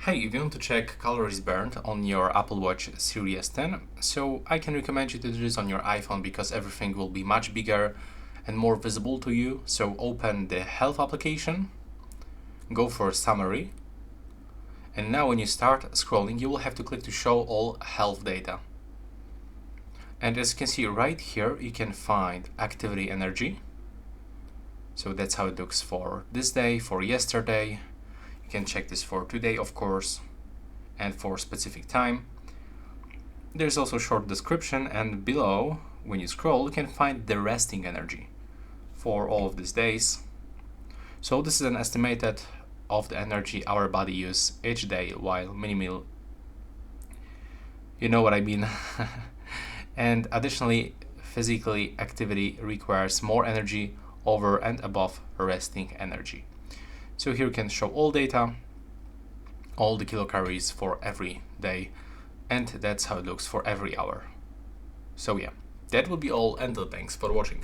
Hey, if you want to check calories burned on your Apple Watch Series 10, so I can recommend you to do this on your iPhone because everything will be much bigger and more visible to you. So open the Health application, go for Summary, and now when you start scrolling, you will have to click to show all health data. And as you can see right here, you can find activity energy. So that's how it looks for this day, for yesterday. You can check this for today, of course, and for specific time. There's also a short description, and below, when you scroll, you can find the resting energy for all of these days. So this is an estimated of the energy our body uses each day while mini meal. You know what I mean. And additionally, physically activity requires more energy over and above resting energy. So here you can show all data, all the kilocalories for every day, and that's how it looks for every hour. So yeah, that will be all, and thanks for watching.